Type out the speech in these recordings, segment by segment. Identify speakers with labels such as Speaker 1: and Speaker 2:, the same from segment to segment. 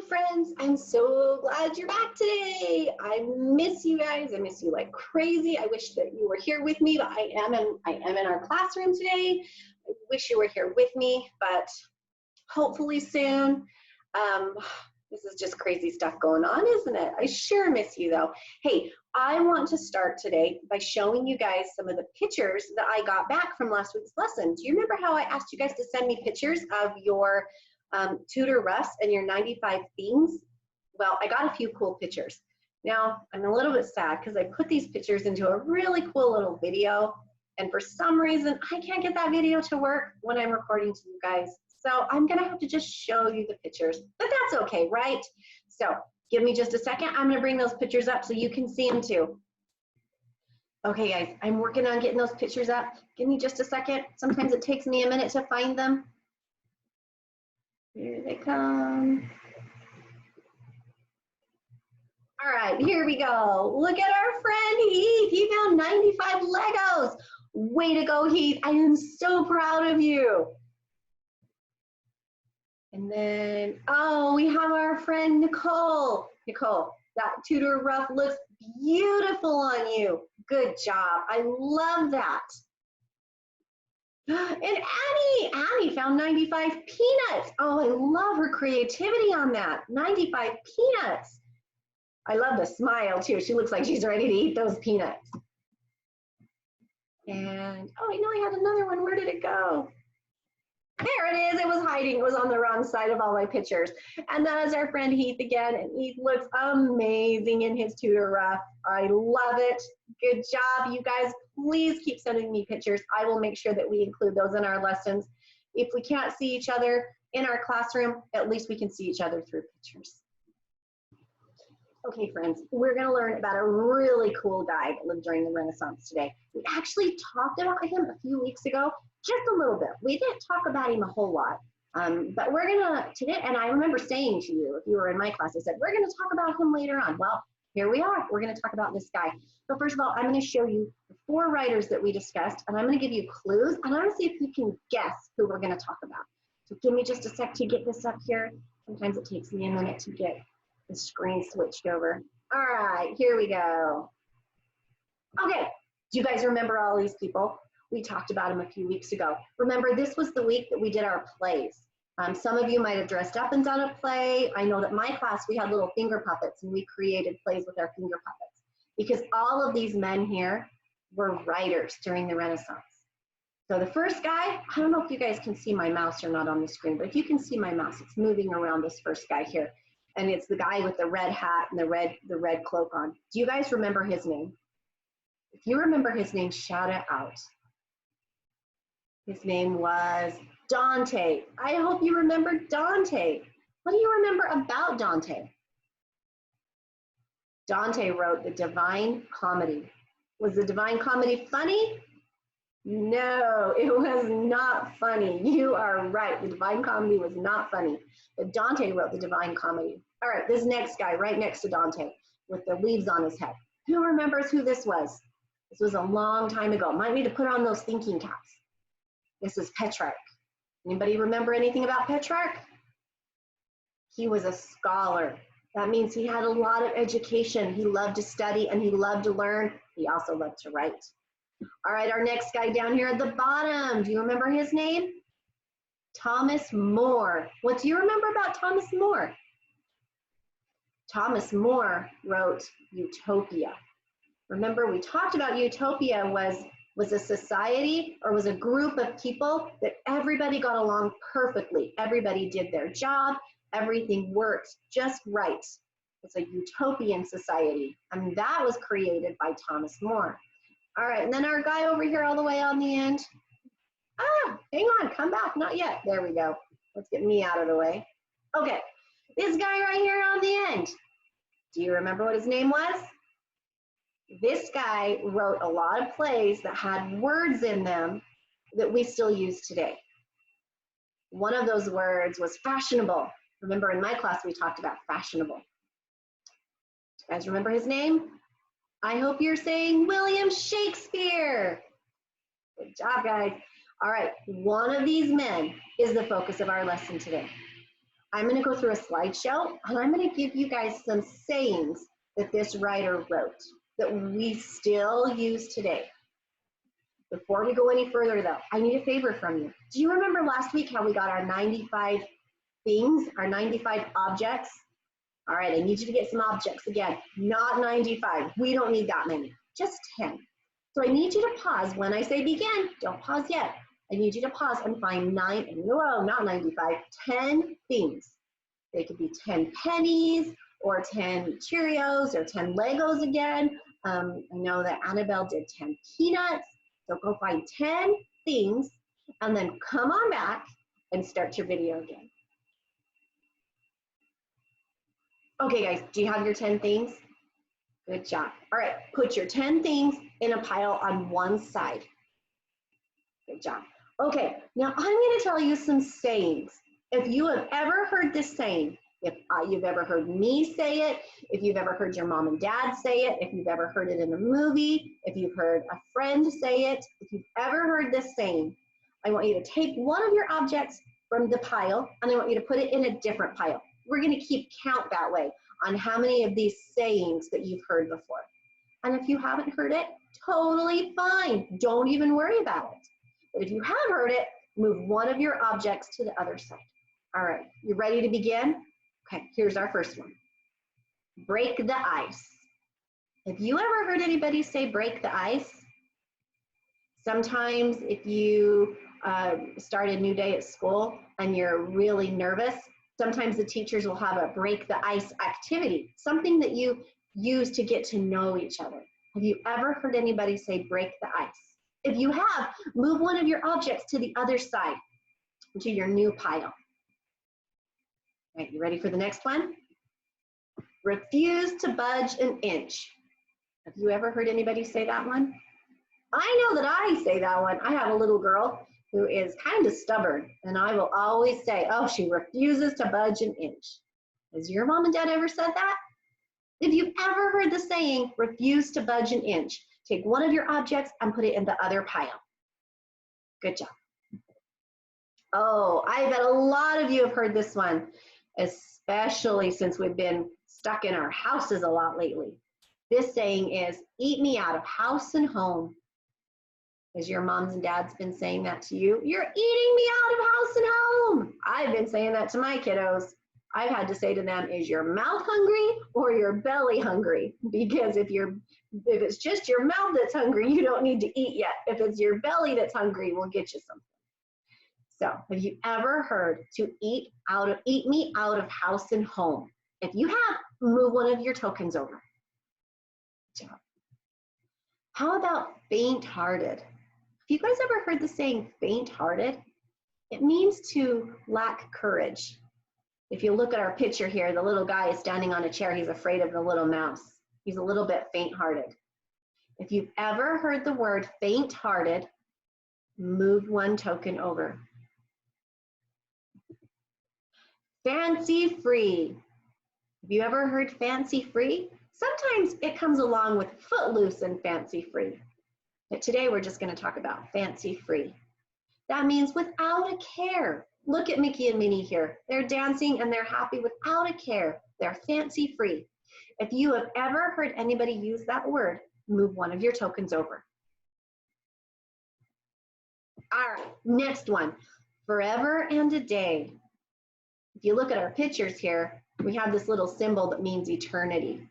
Speaker 1: friends. I'm so glad you're back today. I miss you guys. I miss you like crazy. I wish that you were here with me, but I am in our classroom today. I wish you were here with me, but hopefully soon. This is just crazy stuff going on, isn't it? I sure miss you though. Hey, I want to start today by showing you guys some of the pictures that I got back from last week's lesson. Do you remember how I asked you guys to send me pictures of your tutor Russ and your 95 themes? Well, I got a few cool pictures. Now, I'm a little bit sad because I put these pictures into a really cool little video, and for some reason, I can't get that video to work when I'm recording to you guys. So I'm gonna have to just show you the pictures, but that's okay, right? So give me just a second. I'm gonna bring those pictures up so you can see them too. Okay guys, I'm working on getting those pictures up. Give me just a second. Sometimes it takes me a minute to find them. Here they come. All right, here we go. Look at our friend Heath. He found 95 Legos. Way to go, Heath. I am so proud of you. And then, oh, we have our friend Nicole. Nicole, that tutor rough looks beautiful on you. Good job. I love that. And Annie found 95 peanuts. Oh, I love her creativity on that. 95 peanuts. I love the smile too. She looks like she's ready to eat those peanuts. And, oh, I know I had another one. Where did it go? There it is. It was hiding. It was on the wrong side of all my pictures. And that is our friend Heath again. And Heath looks amazing in his tutor rough. I love it. Good job. You guys, please keep sending me pictures. I will make sure that we include those in our lessons. If we can't see each other in our classroom, at least we can see each other through pictures. Okay, friends, we're going to learn about a really cool guy that lived during the Renaissance today. We actually talked about him a few weeks ago, just a little bit. We didn't talk about him a whole lot, but we're going to today, and I remember saying to you, if you were in my class, I said, we're going to talk about him later on. Well, here we are. We're going to talk about this guy. But first of all, I'm going to show you the 4 writers that we discussed, and I'm going to give you clues, and I'm going to see if you can guess who we're going to talk about. So give me just a sec to get this up here. Sometimes it takes me a minute to get the screen switched over. All right, here we go. Okay, do you guys remember all these people? We talked about them a few weeks ago. Remember, this was the week that we did our plays. Some of you might have dressed up and done a play. I know that my class, we had little finger puppets and we created plays with our finger puppets because all of these men here were writers during the Renaissance. So the first guy, I don't know if you guys can see my mouse or not on the screen, but if you can see my mouse, it's moving around this first guy here. And it's the guy with the red hat and the red cloak on. Do you guys remember his name? If you remember his name, shout it out. His name was Dante. I hope you remember Dante. What do you remember about Dante? Dante wrote the Divine Comedy. Was the Divine Comedy funny? No, it was not funny. You are right. The Divine Comedy was not funny. But Dante wrote the Divine Comedy. All right, this next guy right next to Dante with the leaves on his head. Who remembers who this was? This was a long time ago. Might need to put on those thinking caps. This is Petrarch. Anybody remember anything about Petrarch? He was a scholar. That means he had a lot of education. He loved to study and he loved to learn. He also loved to write. All right, our next guy down here at the bottom. Do you remember his name? Thomas More. What do you remember about Thomas More? Thomas More wrote Utopia. Remember, we talked about Utopia was a society or was a group of people that everybody got along perfectly. Everybody did their job. Everything worked just right. It's a utopian society. And that was created by Thomas More. All right, and then our guy over here all the way on the end. Ah, hang on, come back, not yet. There we go. Let's get me out of the way. Okay, this guy right here on the end. Do you remember what his name was? This guy wrote a lot of plays that had words in them that we still use today. One of those words was fashionable. Remember in my class we talked about fashionable. Do you guys remember his name? I hope you're saying William Shakespeare. Good job, guys. All right, one of these men is the focus of our lesson today. I'm going to go through a slideshow, and I'm going to give you guys some sayings that this writer wrote that we still use today. Before we go any further, though, I need a favor from you. Do you remember last week how we got our 95 things, our 95 objects? All right, I need you to get some objects again, not 95. We don't need that many, just 10. So I need you to pause when I say begin. Don't pause yet. I need you to pause and find 10 things. They could be 10 pennies or 10 Cheerios or 10 Legos again. I know that Annabelle did 10 peanuts. So go find 10 things and then come on back and start your video again. Okay, guys, do you have your 10 things? Good job. All right, put your 10 things in a pile on one side. Good job. Okay, now I'm going to tell you some sayings. If you have ever heard this saying, if you've ever heard me say it, if you've ever heard your mom and dad say it, if you've ever heard it in a movie, if you've heard a friend say it, if you've ever heard this saying, I want you to take one of your objects from the pile and I want you to put it in a different pile. We're going to keep count that way on how many of these sayings that you've heard before. And if you haven't heard it, totally fine. Don't even worry about it. But if you have heard it, move one of your objects to the other side. All right, you ready to begin? Okay, here's our first one. Break the ice. Have you ever heard anybody say break the ice? Sometimes if you start a new day at school and you're really nervous, sometimes the teachers will have a break the ice activity, something that you use to get to know each other. Have you ever heard anybody say break the ice? If you have, move one of your objects to the other side, to your new pile. All right, you ready for the next one? Refuse to budge an inch. Have you ever heard anybody say that one? I know that I say that one. I have a little girl who is kind of stubborn, and I will always say, oh, she refuses to budge an inch. Has your mom and dad ever said that? If you've ever heard the saying, refuse to budge an inch, take one of your objects and put it in the other pile. Good job. Oh, I bet a lot of you have heard this one, especially since we've been stuck in our houses a lot lately. This saying is, eat me out of house and home. Has your moms and dads been saying that to you? You're eating me out of house and home. I've been saying that to my kiddos. I've had to say to them, is your mouth hungry or your belly hungry? Because if it's just your mouth that's hungry, you don't need to eat yet. If it's your belly that's hungry, we'll get you something. So have you ever heard to eat me out of house and home? If you have, move one of your tokens over. Good job. How about faint-hearted? Have you guys ever heard the saying faint-hearted? It means to lack courage. If you look at our picture here, the little guy is standing on a chair. He's afraid of the little mouse. He's a little bit faint-hearted. If you've ever heard the word faint-hearted, move one token over. Fancy-free. Have you ever heard fancy-free? Sometimes it comes along with footloose and fancy-free. But today we're just going to talk about fancy-free. That means without a care. Look at Mickey and Minnie here. They're dancing and they're happy without a care. They're fancy-free. If you have ever heard anybody use that word, move one of your tokens over. All right, next one. Forever and a day. If you look at our pictures here, we have this little symbol that means eternity.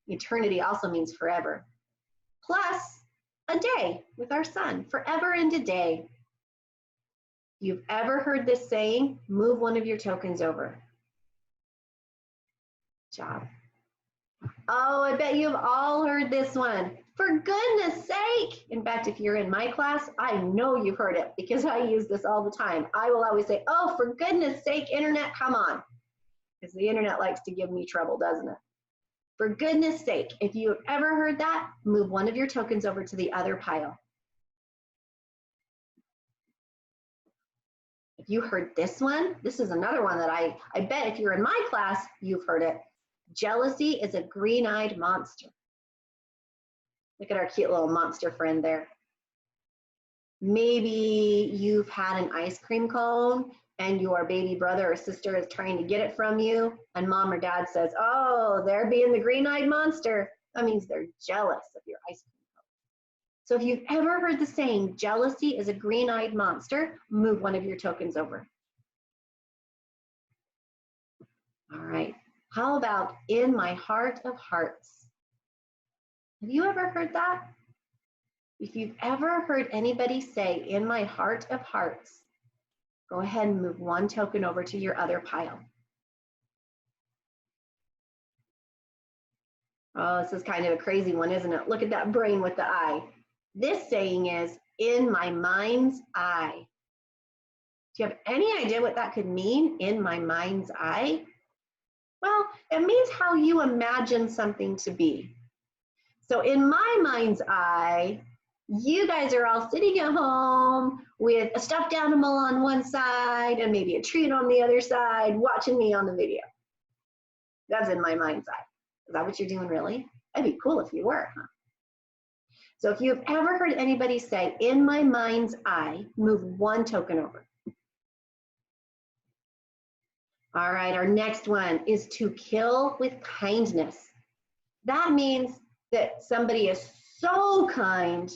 Speaker 1: Eternity also means forever. Plus a day with our sun, forever and a day. If you've ever heard this saying, move one of your tokens over. Good job. Oh, I bet you've all heard this one. For goodness sake. In fact, if you're in my class, I know you've heard it because I use this all the time. I will always say, oh, for goodness sake, internet, come on. Because the internet likes to give me trouble, doesn't it? For goodness sake, if you have ever heard that, move one of your tokens over to the other pile. If you heard this one, this is another one that I bet if you're in my class, you've heard it. Jealousy is a green-eyed monster. Look at our cute little monster friend there. Maybe you've had an ice cream cone and your baby brother or sister is trying to get it from you, and mom or dad says, oh, they're being the green-eyed monster, that means they're jealous of your ice cream cone. So if you've ever heard the saying, jealousy is a green-eyed monster, move one of your tokens over. All right, how about in my heart of hearts? Have you ever heard that? If you've ever heard anybody say, in my heart of hearts, go ahead and move one token over to your other pile. Oh, this is kind of a crazy one, isn't it? Look at that brain with the eye. This saying is, in my mind's eye. Do you have any idea what that could mean, in my mind's eye? Well, it means how you imagine something to be. So in my mind's eye, you guys are all sitting at home with a stuffed animal on one side and maybe a treat on the other side, watching me on the video. That's in my mind's eye. Is that what you're doing, really? That'd be cool if you were, huh? So if you've ever heard anybody say, in my mind's eye, move one token over. All right, our next one is to kill with kindness. That means that somebody is so kind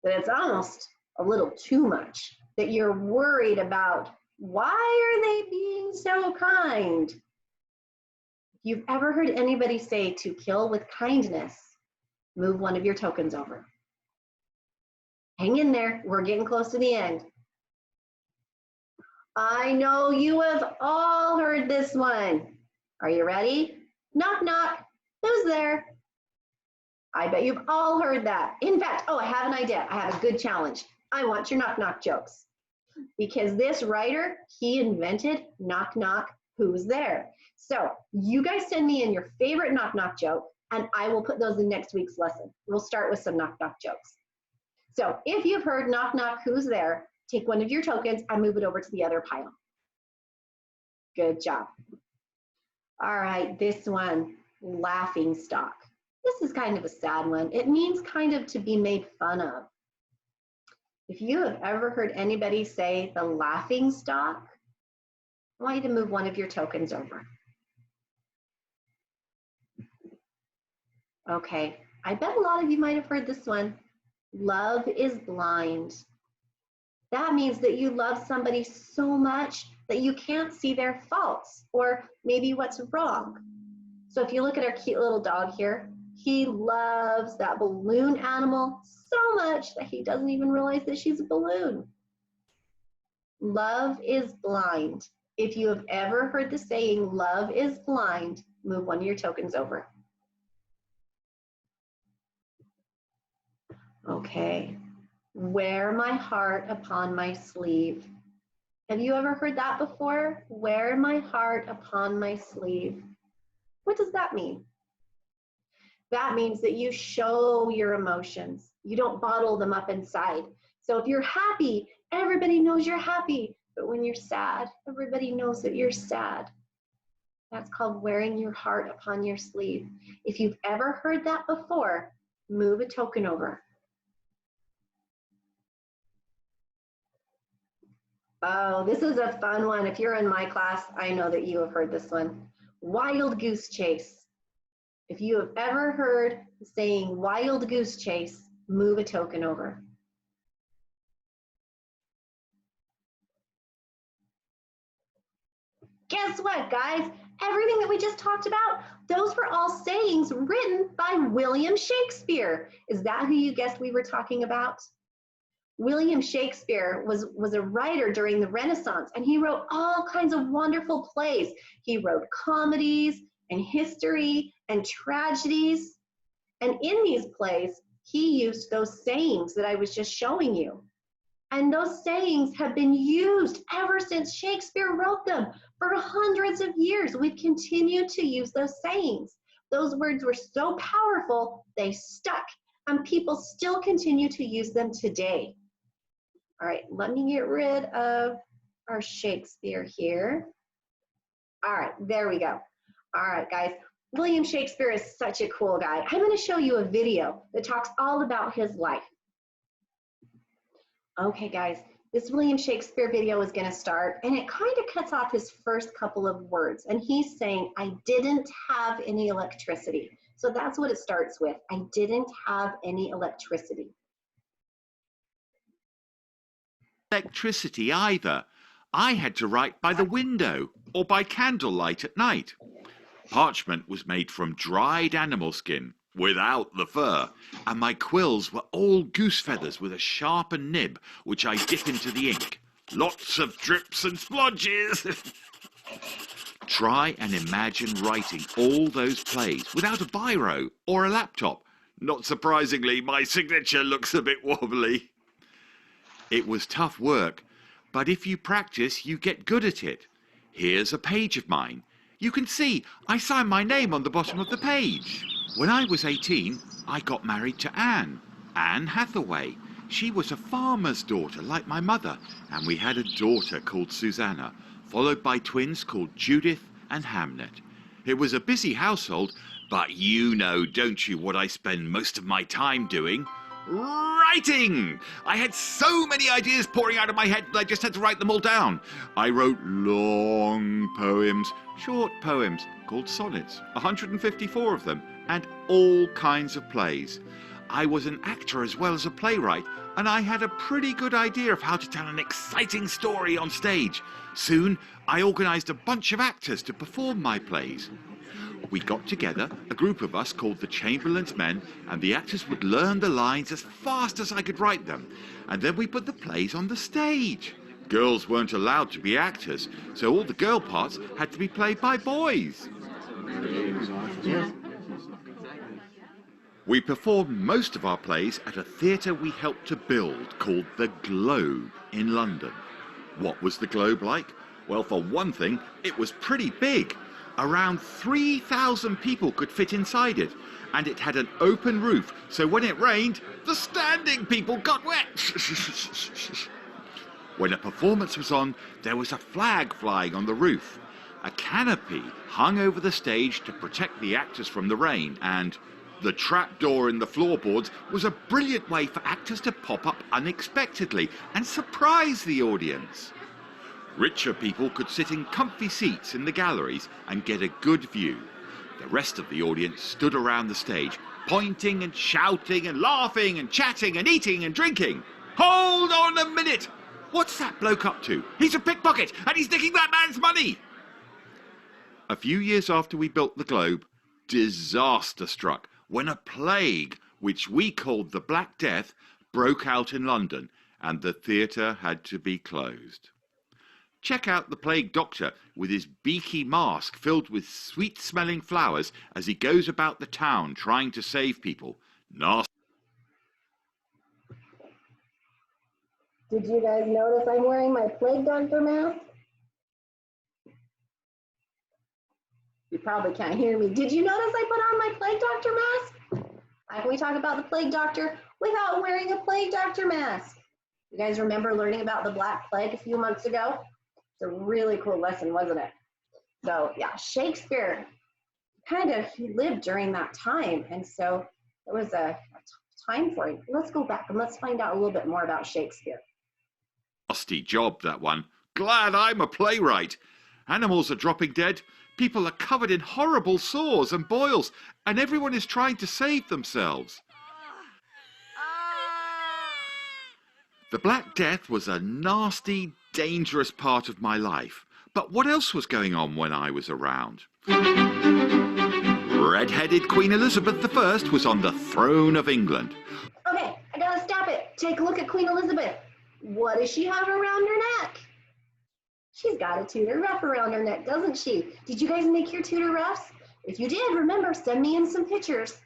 Speaker 1: that it's almost a little too much, that you're worried about, why are they being so kind? If you've ever heard anybody say to kill with kindness, move one of your tokens over. Hang in there, we're getting close to the end. I know you have all heard this one. Are you ready? Knock, knock, who's there? I bet you've all heard that. In fact, oh, I have an idea. I have a good challenge. I want your knock, knock jokes. Because this writer, he invented knock, knock, who's there? So you guys send me in your favorite knock, knock joke, and I will put those in next week's lesson. We'll start with some knock, knock jokes. So if you've heard knock, knock, who's there, take one of your tokens and move it over to the other pile. Good job. All right, this one, laughing stock. This is kind of a sad one. It means kind of to be made fun of. If you have ever heard anybody say the laughing stock, I want you to move one of your tokens over. Okay, I bet a lot of you might have heard this one. Love is blind. That means that you love somebody so much that you can't see their faults or maybe what's wrong. So if you look at our cute little dog here, he loves that balloon animal so much that he doesn't even realize that she's a balloon. Love is blind. If you have ever heard the saying, love is blind, move one of your tokens over. Okay. Wear my heart upon my sleeve. Have you ever heard that before? Wear my heart upon my sleeve. What does that mean? That means that you show your emotions. You don't bottle them up inside. So if you're happy, everybody knows you're happy. But when you're sad, everybody knows that you're sad. That's called wearing your heart upon your sleeve. If you've ever heard that before, move a token over. Oh, this is a fun one. If you're in my class, I know that you have heard this one. Wild goose chase. If you have ever heard the saying wild goose chase, move a token over. Guess what, guys? Everything that we just talked about, those were all sayings written by William Shakespeare. Is that who you guessed we were talking about? William Shakespeare was a writer during the Renaissance, and he wrote all kinds of wonderful plays. He wrote comedies and history and tragedies. And in these plays, he used those sayings that I was just showing you. And those sayings have been used ever since Shakespeare wrote them. For hundreds of years, we've continued to use those sayings. Those words were so powerful, they stuck, and people still continue to use them today. All right, let me get rid of our Shakespeare here. All right, there we go. All right, guys, William Shakespeare is such a cool guy. I'm going to show you a video that talks all about his life. Okay, guys, This William Shakespeare video is going to start, and it kind of cuts off his first couple of words. And he's saying, I didn't have any electricity. So that's what it starts with. I didn't have any electricity.
Speaker 2: Electricity either. I had to write by the window or by candlelight at night. Parchment was made from dried animal skin, without the fur, and my quills were all goose feathers with a sharpened nib, which I dip into the ink. Lots of drips and splodges. Try and imagine writing all those plays without a biro or a laptop. Not surprisingly, my signature looks a bit wobbly. It was tough work, but if you practice, you get good at it. Here's a page of mine. You can see I signed my name on the bottom of the page. When I was 18, I got married to Anne Hathaway. She was a farmer's daughter like my mother, and we had a daughter called Susanna, followed by twins called Judith and Hamnet. It was a busy household, but you know, don't you, what I spend most of my time doing? Writing! I had so many ideas pouring out of my head that I just had to write them all down. I wrote long poems, short poems called sonnets, 154 of them, and all kinds of plays. I was an actor as well as a playwright, and I had a pretty good idea of how to tell an exciting story on stage. Soon, I organised a bunch of actors to perform my plays. We got together, a group of us called the Chamberlain's Men, and the actors would learn the lines as fast as I could write them, and then we put the plays on the stage. Girls weren't allowed to be actors, so all the girl parts had to be played by boys. We performed most of our plays at a theatre we helped to build called the Globe in London. What was the Globe like? Well, for one thing, it was pretty big. Around 3,000 people could fit inside it, and it had an open roof, so when it rained, the standing people got wet. When a performance was on, there was a flag flying on the roof. A canopy hung over the stage to protect the actors from the rain, and the trapdoor in the floorboards was a brilliant way for actors to pop up unexpectedly and surprise the audience. Richer people could sit in comfy seats in the galleries and get a good view. The rest of the audience stood around the stage, pointing and shouting and laughing and chatting and eating and drinking. Hold on a minute! What's that bloke up to? He's a pickpocket and he's nicking that man's money! A few years after we built the Globe, disaster struck when a plague, which we called the Black Death, broke out in London and the theatre had to be closed. Check out the plague doctor with his beaky mask filled with sweet-smelling flowers as he goes about the town trying to save people. Nasty.
Speaker 1: Did you guys notice I'm wearing my plague doctor mask? You probably can't hear me. Did you notice I put on my plague doctor mask? How can we talk about the plague doctor without wearing a plague doctor mask? You guys remember learning about the Black Plague a few months ago? It's a really cool lesson, wasn't it? So yeah, Shakespeare he lived during that time, and so it was a time for him. Let's go back and let's find out a little bit more about Shakespeare.
Speaker 2: Nasty job, that one. Glad I'm a playwright. Animals are dropping dead. People are covered in horrible sores and boils, and everyone is trying to save themselves. The Black Death was a nasty, dangerous part of my life. But what else was going on when I was around? Red-headed Queen Elizabeth I was on the throne of England.
Speaker 1: Okay, I gotta stop it. Take a look at Queen Elizabeth. What does she have around her neck? She's got a Tudor ruff around her neck, doesn't she? Did you guys make your Tudor ruffs? If you did, remember, send me in some pictures.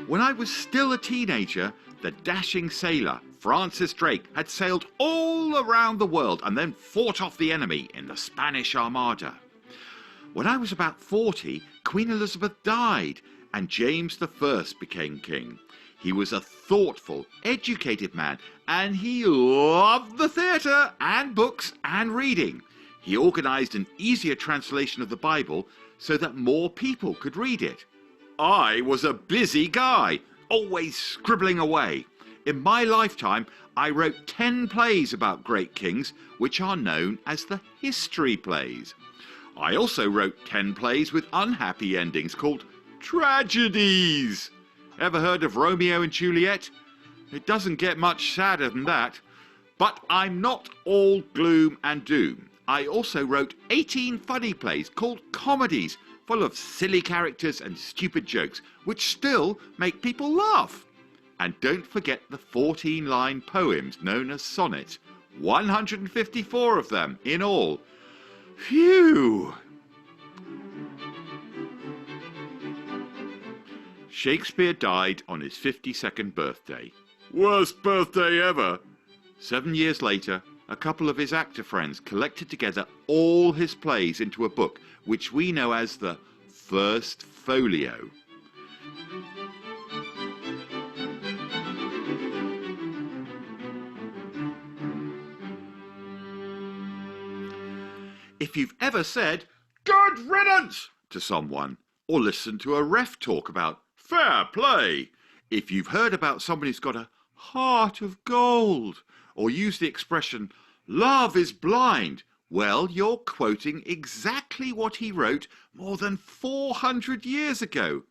Speaker 2: When I was still a teenager, the dashing sailor Francis Drake had sailed all around the world and then fought off the enemy in the Spanish Armada. When I was about 40, Queen Elizabeth died and James I became king. He was a thoughtful, educated man, and he loved the theatre and books and reading. He organised an easier translation of the Bible so that more people could read it. I was a busy guy, always scribbling away. In my lifetime, I wrote 10 plays about great kings, which are known as the history plays. I also wrote 10 plays with unhappy endings called tragedies. Ever heard of Romeo and Juliet? It doesn't get much sadder than that. But I'm not all gloom and doom. I also wrote 18 funny plays called comedies, full of silly characters and stupid jokes, which still make people laugh. And don't forget the 14-line poems known as sonnets, 154 of them in all. Phew! Shakespeare died on his 52nd birthday. Worst birthday ever! 7 years later, a couple of his actor friends collected together all his plays into a book, which we know as the First Folio. If you've ever said, "Good riddance," to someone, or listened to a ref talk about fair play, if you've heard about somebody who's got a heart of gold, or used the expression, "love is blind," well, you're quoting exactly what he wrote more than 400 years ago.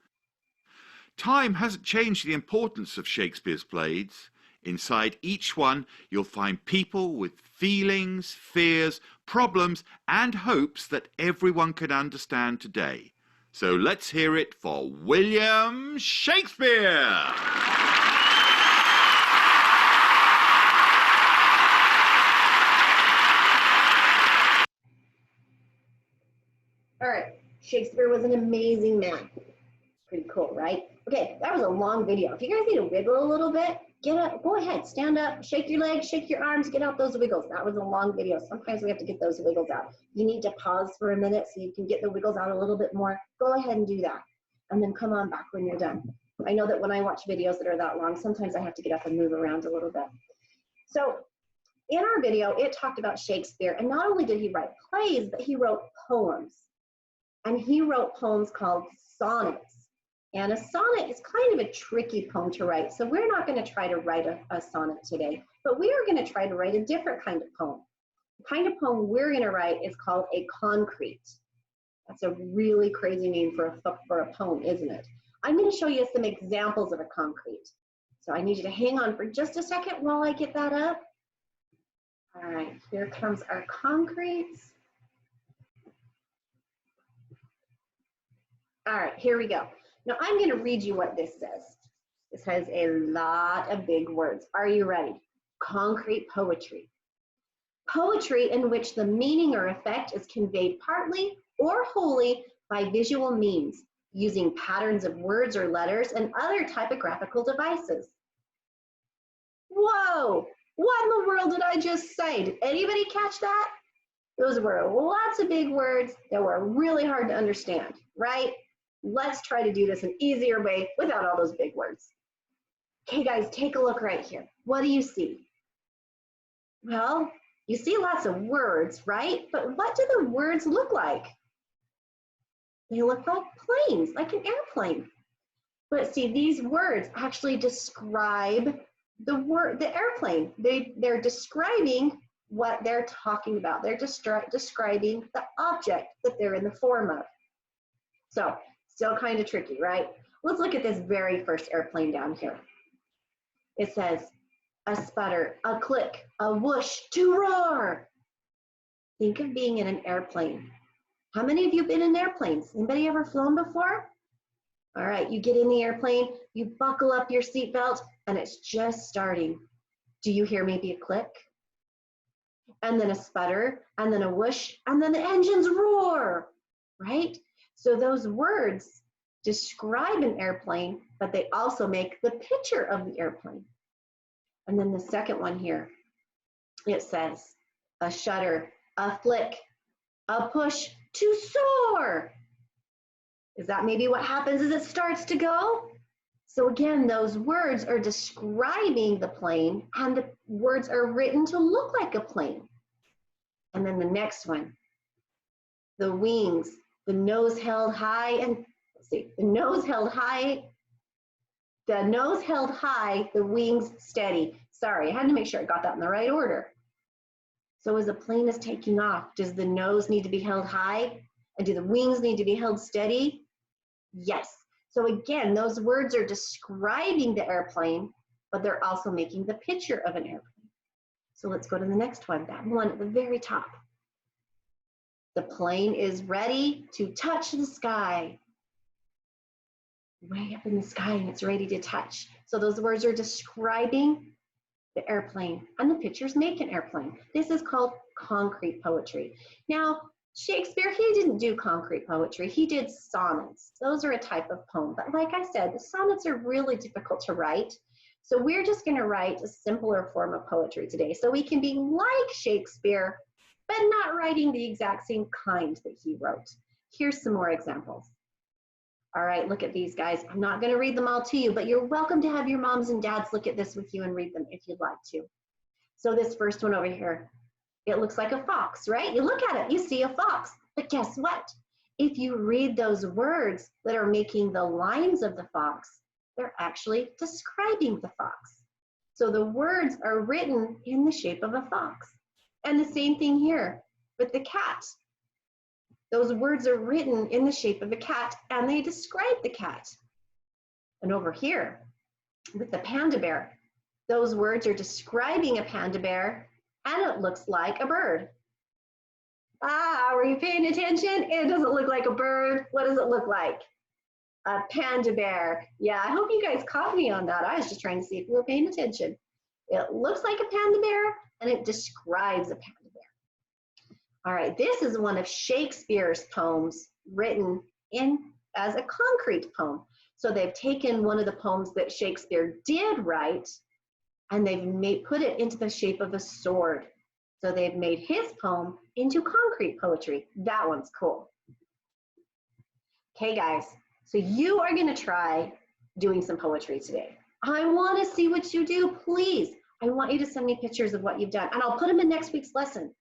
Speaker 2: Time hasn't changed the importance of Shakespeare's plays. Inside each one, you'll find people with feelings, fears, problems, and hopes that everyone can understand today. So let's hear it for William Shakespeare!
Speaker 1: All right, Shakespeare was an amazing man. Pretty cool, right? Okay, that was a long video. If you guys need to wiggle a little bit, get up, go ahead, stand up, shake your legs, shake your arms, get out those wiggles. That was a long video. Sometimes we have to get those wiggles out. You need to pause for a minute so you can get the wiggles out a little bit more. Go ahead and do that. And then come on back when you're done. I know that when I watch videos that are that long, sometimes I have to get up and move around a little bit. So in our video, it talked about Shakespeare, and not only did he write plays, but he wrote poems. And he wrote poems called sonnets. And a sonnet is kind of a tricky poem to write. So we're not going to try to write a sonnet today, but we are going to try to write a different kind of poem. The kind of poem we're going to write is called a concrete. That's a really crazy name for a poem, isn't it? I'm going to show you some examples of a concrete. So I need you to hang on for just a second while I get that up. All right, here comes our concretes. All right, here we go. Now I'm going to read you what this says. This has a lot of big words. Are you ready? Concrete poetry. Poetry in which the meaning or effect is conveyed partly or wholly by visual means, using patterns of words or letters and other typographical devices. Whoa! What in the world did I just say? Did anybody catch that? Those were lots of big words that were really hard to understand, right? Let's try to do this an easier way without all those big words. Okay, guys, take a look right here. What do you see? Well, you see lots of words, right? But what do the words look like? They look like planes, like an airplane. But see, these words actually describe the airplane. They're describing what they're talking about. They're describing the object that they're in the form of. So, still kind of tricky, right? Let's look at this very first airplane down here. It says, a sputter, a click, a whoosh, to roar. Think of being in an airplane. How many of you have been in airplanes? Anybody ever flown before? All right, you get in the airplane, you buckle up your seatbelt, and it's just starting. Do you hear maybe a click? And then a sputter, and then a whoosh, and then the engines roar, right? So those words describe an airplane, but they also make the picture of the airplane. And then the second one here, it says a shutter, a flick, a push to soar. Is that maybe what happens as it starts to go? So again, those words are describing the plane, and the words are written to look like a plane. And then the next one, the wings, the nose held high, and let's see, the nose held high The nose held high, the wings steady. Sorry, I had to make sure I got that in the right order. So as a plane is taking off, does the nose need to be held high? And do the wings need to be held steady? Yes. So again, those words are describing the airplane, but they're also making the picture of an airplane. So let's go to the next one, that one at the very top. The plane is ready to touch the sky. Way up in the sky, and it's ready to touch. So those words are describing the airplane, and the pictures make an airplane. This is called concrete poetry. Now, Shakespeare, he didn't do concrete poetry. He did sonnets. Those are a type of poem. But like I said, the sonnets are really difficult to write. So we're just going to write a simpler form of poetry today. So we can be like Shakespeare, but not writing the exact same kind that he wrote. Here's some more examples. All right, look at these, guys. I'm not going to read them all to you, but you're welcome to have your moms and dads look at this with you and read them if you'd like to. So this first one over here, it looks like a fox, right? You look at it, you see a fox. But guess what? If you read those words that are making the lines of the fox, they're actually describing the fox. So the words are written in the shape of a fox. And the same thing here with the cat. Those words are written in the shape of a cat, and they describe the cat. And over here, with the panda bear, those words are describing a panda bear, and it looks like a bird. Ah, were you paying attention? It doesn't look like a bird. What does it look like? A panda bear. Yeah, I hope you guys caught me on that. I was just trying to see if you were paying attention. It looks like a panda bear, and it describes a panda bear. All right, this is one of Shakespeare's poems written as a concrete poem. So they've taken one of the poems that Shakespeare did write, and they've put it into the shape of a sword. So they've made his poem into concrete poetry. That one's cool. Okay, guys, so you are going to try doing some poetry today. I want to see what you do, please. I want you to send me pictures of what you've done, and I'll put them in next week's lesson.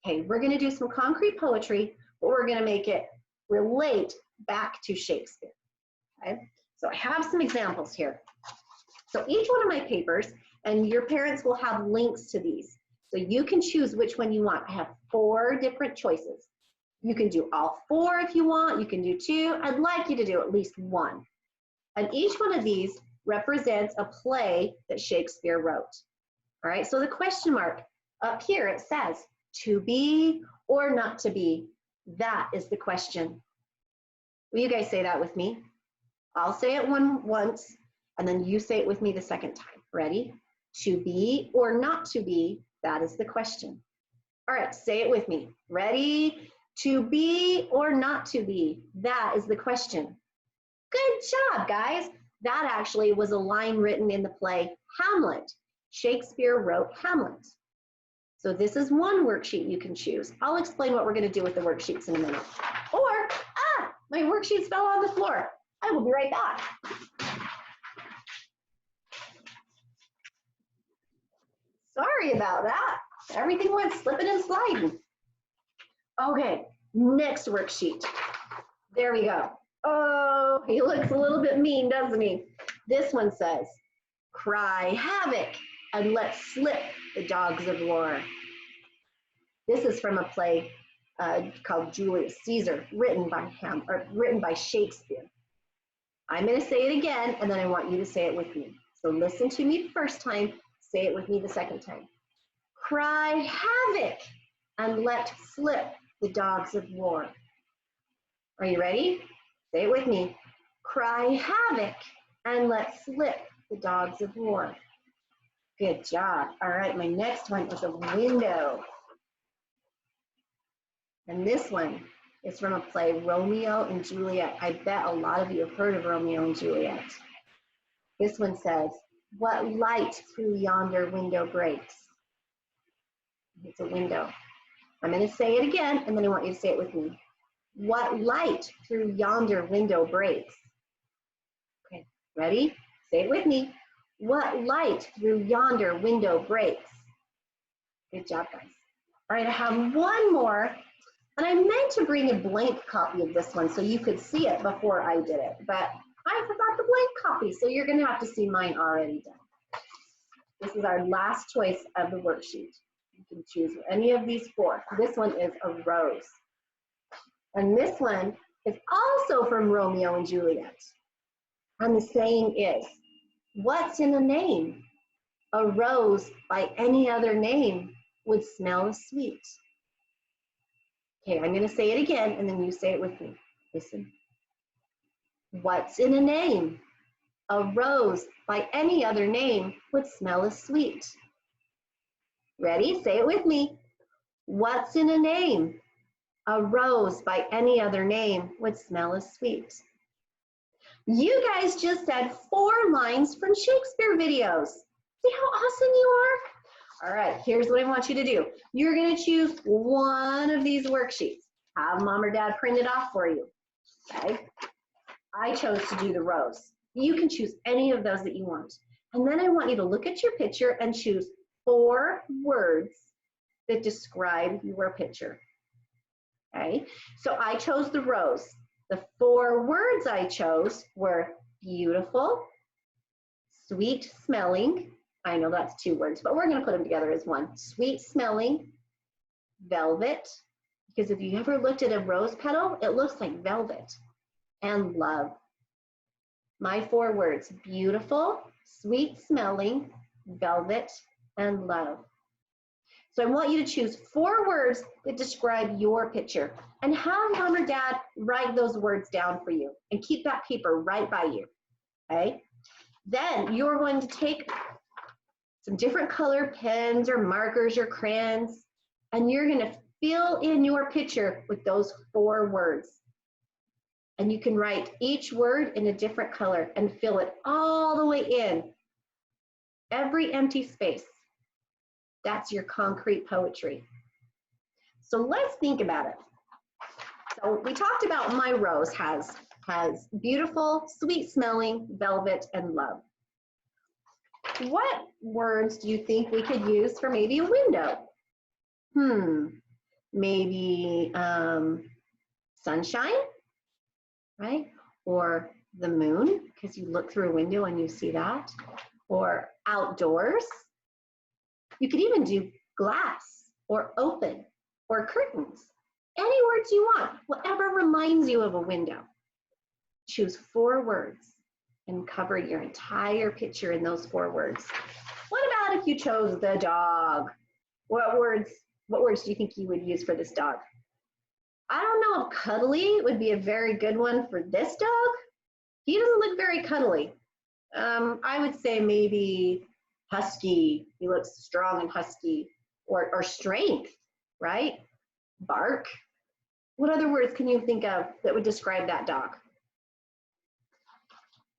Speaker 1: Okay, we're going to do some concrete poetry, but we're going to make it relate back to Shakespeare. Okay, so I have some examples here. So each one of my papers, and your parents will have links to these. So you can choose which one you want. I have 4 different choices. You can do all 4 if you want. You can do 2. I'd like you to do at least 1. And each one of these represents a play that Shakespeare wrote. All right, so the question mark up here, it says, to be or not to be? That is the question. Will you guys say that with me? I'll say it once, and then you say it with me the second time. Ready? To be or not to be? That is the question. All right, say it with me. Ready? To be or not to be? That is the question. Good job, guys. That actually was a line written in the play Hamlet. Shakespeare wrote Hamlet. So this is one worksheet you can choose. I'll explain what we're going to do with the worksheets in a minute. Or, my worksheets fell on the floor. I will be right back. Sorry about that. Everything went slipping and sliding. Okay, next worksheet. There we go. Oh, he looks a little bit mean, doesn't he? This one says, cry havoc and let slip the dogs of war. This is from a play called Julius Caesar, written by Shakespeare. I'm going to say it again, and then I want you to say it with me. So listen to me the first time, say it with me the second time. Cry havoc and let slip the dogs of war. Are you ready? Say it with me. Cry havoc and let slip the dogs of war. Good job. All right, my next one is a window. And this one is from a play, Romeo and Juliet. I bet a lot of you have heard of Romeo and Juliet. This one says, what light through yonder window breaks? It's a window. I'm going to say it again, and then I want you to say it with me. What light through yonder window breaks? Okay, ready? Say it with me. What light through yonder window breaks? Good job, guys. All right, I have one more, and I meant to bring a blank copy of this one so you could see it before I did it, but I forgot the blank copy, so you're gonna have to see mine already done. This is our last choice of the worksheet. You can choose any of these four. This one is a rose. And this one is also from Romeo and Juliet. And the saying is, what's in a name? A rose by any other name would smell as sweet. Okay, I'm gonna say it again and then you say it with me. Listen. What's in a name? A rose by any other name would smell as sweet. Ready? Say it with me. What's in a name? A rose by any other name would smell as sweet. You guys just said 4 lines from Shakespeare videos. See how awesome you are? All right, here's what I want you to do. You're gonna choose one of these worksheets. Have mom or dad print it off for you, okay? I chose to do the rose. You can choose any of those that you want. And then I want you to look at your picture and choose 4 words that describe your picture, okay? So I chose the rose. The 4 words I chose were beautiful, sweet smelling. I know that's 2 words, but we're gonna put them together as one. Sweet smelling, velvet, because if you ever looked at a rose petal, it looks like velvet, and love. My 4 words, beautiful, sweet smelling, velvet, and love. So I want you to choose 4 words that describe your picture and have mom or dad write those words down for you and keep that paper right by you, okay? Then you're going to take some different color pens or markers or crayons, and you're gonna fill in your picture with those 4 words. And you can write each word in a different color and fill it all the way in. Every empty space. That's your concrete poetry. So let's think about it. So we talked about my rose has beautiful, sweet smelling, velvet, and love. What words do you think we could use for maybe a window? Maybe sunshine, right? Or the moon, because you look through a window and you see that. Or outdoors. You could even do glass or open or curtains. Any words you want, whatever reminds you of a window. Choose 4 words and cover your entire picture in those 4 words. What about if you chose the dog? What words do you think you would use for this dog? I don't know if cuddly would be a very good one for this dog. He doesn't look very cuddly. I would say maybe husky. He looks strong and husky. Or strength, right? Bark. What other words can you think of that would describe that dog?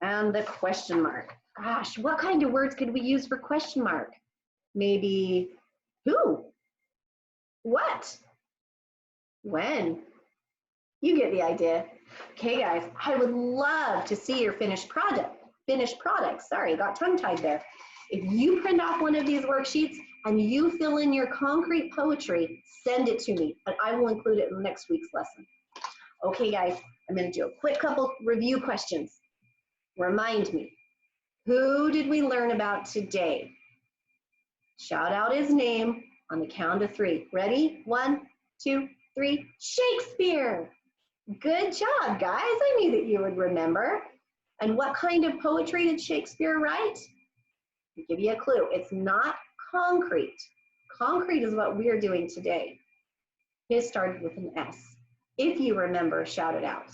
Speaker 1: And the question mark. Gosh, what kind of words could we use for question mark? Maybe who? What? When? You get the idea. Okay, guys, I would love to see your finished product. Sorry, got tongue-tied there. If you print off one of these worksheets and you fill in your concrete poetry, send it to me, and I will include it in next week's lesson. Okay, guys, I'm going to do a quick couple review questions. Remind me, who did we learn about today? Shout out his name on the count of 3. Ready? 1, 2, 3. Shakespeare. Good job, guys. I knew that you would remember. And what kind of poetry did Shakespeare write? I'll give you a clue. It's not concrete. Concrete is what we're doing today. His started with an S. If you remember, shout it out.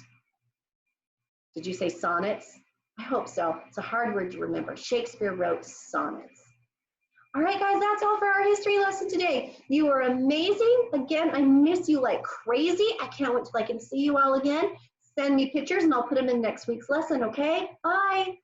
Speaker 1: Did you say sonnets? I hope so. It's a hard word to remember. Shakespeare wrote sonnets. All right, guys, that's all for our history lesson today. You are amazing. Again, I miss you like crazy. I can't wait till I can see you all again. Send me pictures and I'll put them in next week's lesson, okay? Bye.